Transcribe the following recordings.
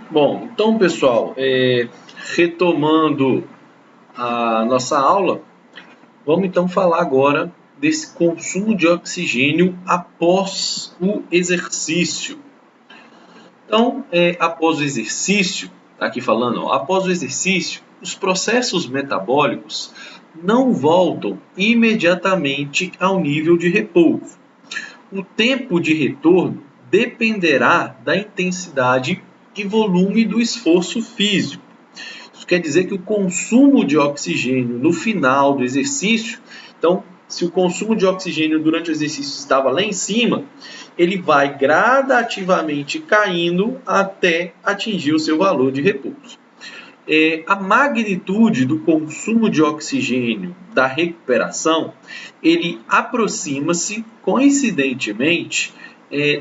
Bom, então pessoal, retomando a nossa aula, vamos então falar agora desse consumo de oxigênio após o exercício. Então, após o exercício, tá aqui falando, ó, após o exercício, os processos metabólicos não voltam imediatamente ao nível de repouso. O tempo de retorno dependerá da intensidade e volume do esforço físico. Isso quer dizer que o consumo de oxigênio no final do exercício, então, se o consumo de oxigênio durante o exercício estava lá em cima, ele vai gradativamente caindo até atingir o seu valor de repouso. A magnitude do consumo de oxigênio da recuperação, ele aproxima-se, coincidentemente,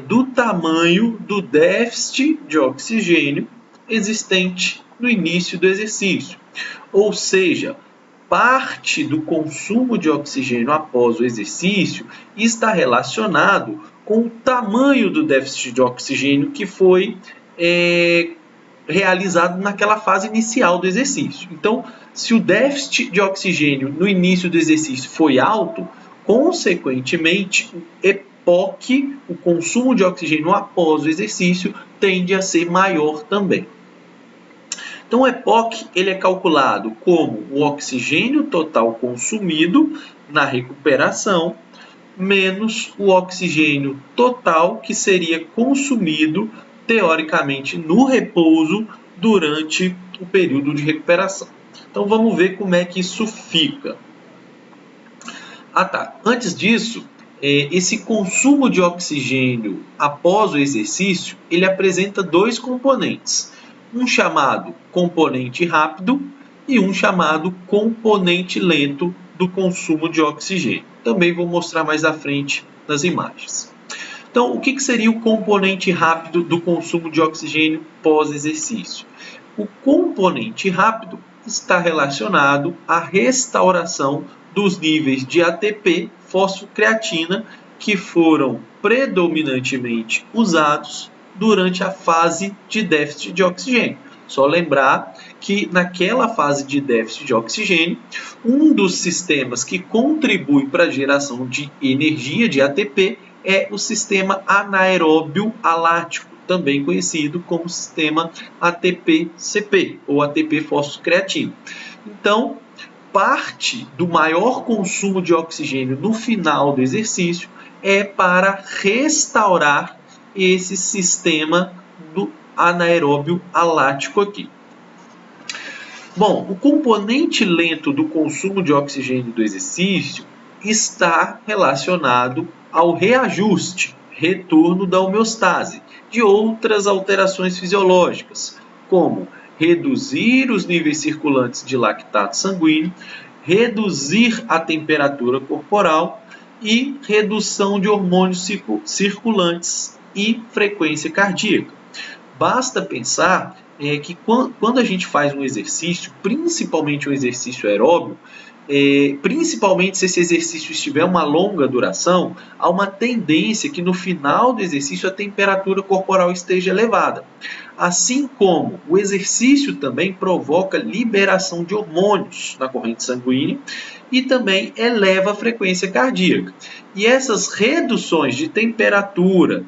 do tamanho do déficit de oxigênio existente no início do exercício. Ou seja, parte do consumo de oxigênio após o exercício está relacionado com o tamanho do déficit de oxigênio que foi realizado naquela fase inicial do exercício. Então, se o déficit de oxigênio no início do exercício foi alto, consequentemente, o EPOC, o consumo de oxigênio após o exercício, tende a ser maior também. Então, o EPOC ele é calculado como o oxigênio total consumido na recuperação menos o oxigênio total que seria consumido teoricamente no repouso durante o período de recuperação. Então vamos ver como é que isso fica. Antes disso, esse consumo de oxigênio após o exercício, ele apresenta dois componentes. Um chamado componente rápido e um chamado componente lento do consumo de oxigênio. Também vou mostrar mais à frente nas imagens. Então, o que seria o componente rápido do consumo de oxigênio pós-exercício? O componente rápido está relacionado à restauração dos níveis de ATP, fosfocreatina, que foram predominantemente usados durante a fase de déficit de oxigênio. Só lembrar que naquela fase de déficit de oxigênio, um dos sistemas que contribui para a geração de energia, de ATP, é o sistema anaeróbio alático, também conhecido como sistema ATP-CP, ou ATP-fosfocreatina. Então, parte do maior consumo de oxigênio no final do exercício é para restaurar esse sistema do anaeróbio alático aqui. Bom, o componente lento do consumo de oxigênio do exercício está relacionado ao reajuste, retorno da homeostase, de outras alterações fisiológicas, como reduzir os níveis circulantes de lactato sanguíneo, reduzir a temperatura corporal e redução de hormônios circulantes e frequência cardíaca. Basta pensar que quando a gente faz um exercício, principalmente um exercício aeróbio, principalmente se esse exercício estiver uma longa duração, há uma tendência que no final do exercício a temperatura corporal esteja elevada. Assim como o exercício também provoca liberação de hormônios na corrente sanguínea e também eleva a frequência cardíaca. E essas reduções de temperatura,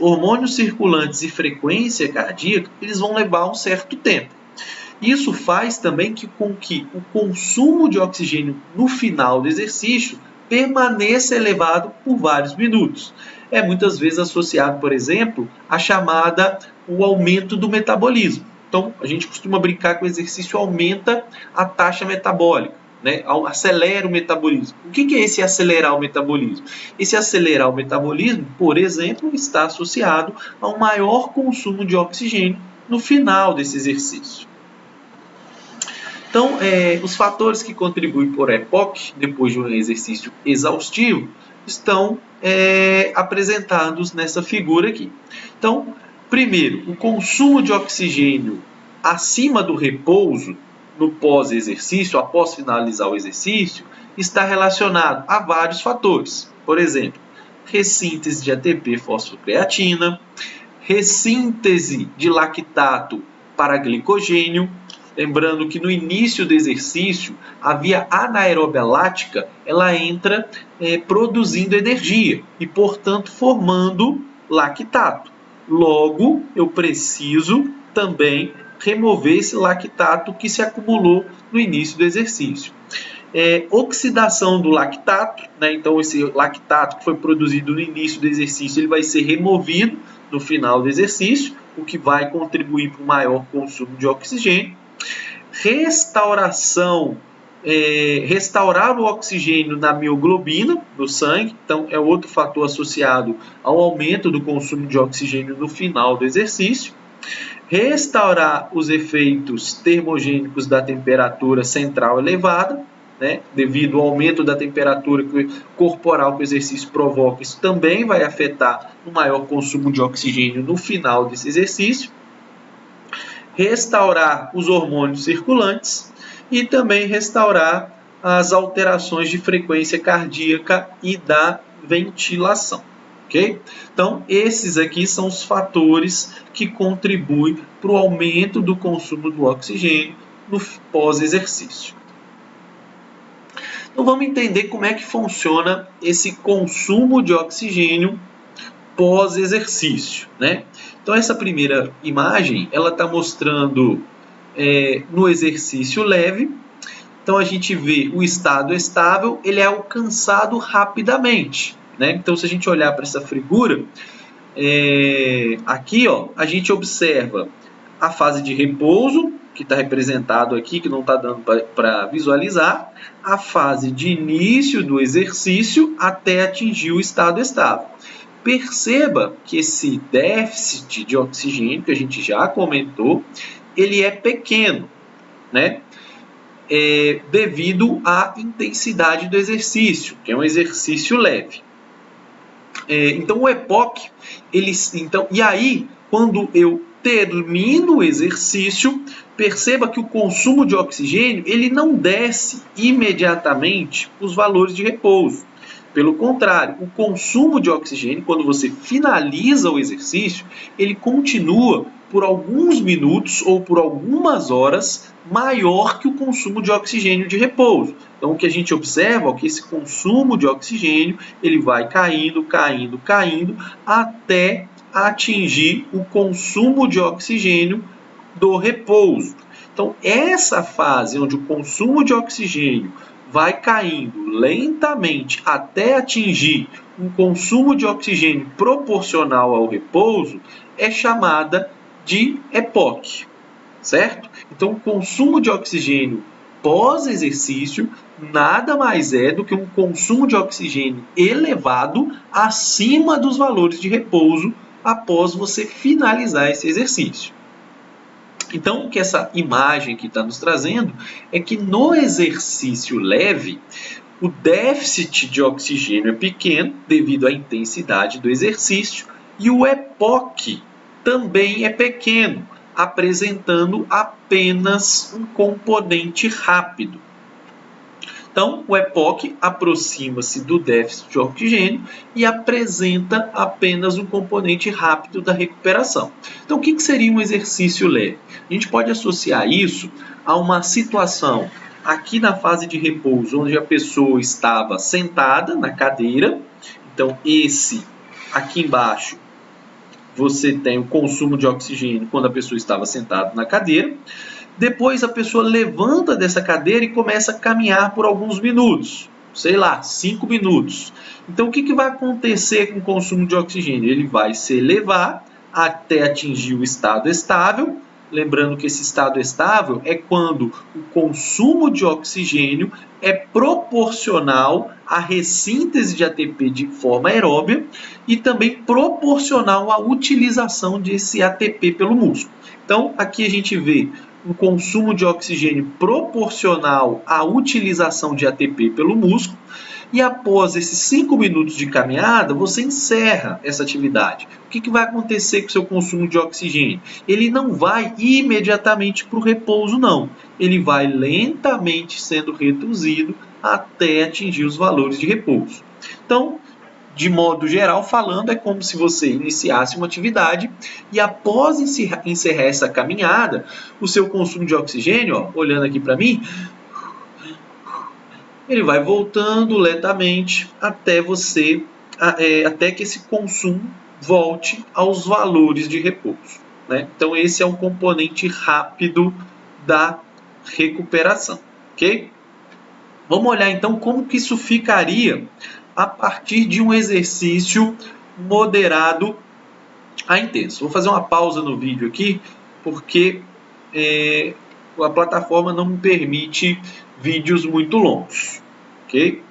hormônios circulantes e frequência cardíaca, eles vão levar um certo tempo. Isso faz também com que o consumo de oxigênio no final do exercício permaneça elevado por vários minutos. É muitas vezes associado, por exemplo, o aumento do metabolismo. Então, a gente costuma brincar que o exercício aumenta a taxa metabólica, né? Acelera o metabolismo. O que é esse acelerar o metabolismo? Esse acelerar o metabolismo, por exemplo, está associado a um maior consumo de oxigênio no final desse exercício. Então, os fatores que contribuem por EPOC, depois de um exercício exaustivo, estão apresentados nessa figura aqui. Então, primeiro, o consumo de oxigênio acima do repouso, no pós-exercício, após finalizar o exercício, está relacionado a vários fatores. Por exemplo, ressíntese de ATP fosfocreatina, ressíntese de lactato para glicogênio. Lembrando que no início do exercício, a via anaeróbia lática ela entra produzindo energia e, portanto, formando lactato. Logo, eu preciso também remover esse lactato que se acumulou no início do exercício. Oxidação do lactato, né? Então esse lactato que foi produzido no início do exercício, ele vai ser removido no final do exercício, o que vai contribuir para o maior consumo de oxigênio. Restaurar o oxigênio na mioglobina do sangue, então é outro fator associado ao aumento do consumo de oxigênio no final do exercício. Restaurar os efeitos termogênicos da temperatura central elevada, né? Devido ao aumento da temperatura corporal que o exercício provoca, isso também vai afetar o maior consumo de oxigênio no final desse exercício. Restaurar os hormônios circulantes e também restaurar as alterações de frequência cardíaca e da ventilação. Okay? Então, esses aqui são os fatores que contribuem para o aumento do consumo do oxigênio no pós-exercício. Então, vamos entender como é que funciona esse consumo de oxigênio pós-exercício, né? Então, essa primeira imagem, ela está mostrando no exercício leve. Então, a gente vê o estado estável, ele é alcançado rapidamente, né? Então, se a gente olhar para essa figura, aqui, ó, a gente observa a fase de repouso, que está representado aqui, que não está dando para visualizar, a fase de início do exercício até atingir o estado estável. Perceba que esse déficit de oxigênio, que a gente já comentou, ele é pequeno, né? Devido à intensidade do exercício, que é um exercício leve. Então, o EPOC, e aí, quando eu termino o exercício, perceba que o consumo de oxigênio ele não desce imediatamente os valores de repouso. Pelo contrário, o consumo de oxigênio, quando você finaliza o exercício, ele continua por alguns minutos ou por algumas horas maior que o consumo de oxigênio de repouso. Então, o que a gente observa é que esse consumo de oxigênio ele vai caindo até atingir o consumo de oxigênio do repouso. Então, essa fase onde o consumo de oxigênio vai caindo lentamente até atingir um consumo de oxigênio proporcional ao repouso é chamada de EPOC, certo? Então, o consumo de oxigênio pós-exercício nada mais é do que um consumo de oxigênio elevado acima dos valores de repouso após você finalizar esse exercício. Então, o que essa imagem aqui está nos trazendo é que no exercício leve, o déficit de oxigênio é pequeno devido à intensidade do exercício e o EPOC também é pequeno, apresentando apenas um componente rápido. Então, o EPOC aproxima-se do déficit de oxigênio e apresenta apenas um componente rápido da recuperação. Então, o que seria um exercício leve? A gente pode associar isso a uma situação aqui na fase de repouso, onde a pessoa estava sentada na cadeira. Então, aqui embaixo, você tem o consumo de oxigênio quando a pessoa estava sentada na cadeira. Depois a pessoa levanta dessa cadeira e começa a caminhar por alguns minutos, sei lá, 5 minutos. Então o que vai acontecer com o consumo de oxigênio? Ele vai se elevar até atingir o estado estável. Lembrando que esse estado estável é quando o consumo de oxigênio é proporcional à ressíntese de ATP de forma aeróbia e também proporcional à utilização desse ATP pelo músculo. Então aqui a gente vê um consumo de oxigênio proporcional à utilização de ATP pelo músculo, e após esses 5 minutos de caminhada, você encerra essa atividade. O que vai acontecer com o seu consumo de oxigênio? Ele não vai imediatamente para o repouso, não. Ele vai lentamente sendo reduzido até atingir os valores de repouso. Então, de modo geral falando, é como se você iniciasse uma atividade e após encerrar essa caminhada, o seu consumo de oxigênio, ó, olhando aqui para mim, ele vai voltando lentamente até que esse consumo volte aos valores de repouso, né? Então esse é um componente rápido da recuperação, ok? Vamos olhar então como que isso ficaria a partir de um exercício moderado a intenso. Vou fazer uma pausa no vídeo aqui, porque a plataforma não me permite vídeos muito longos, ok?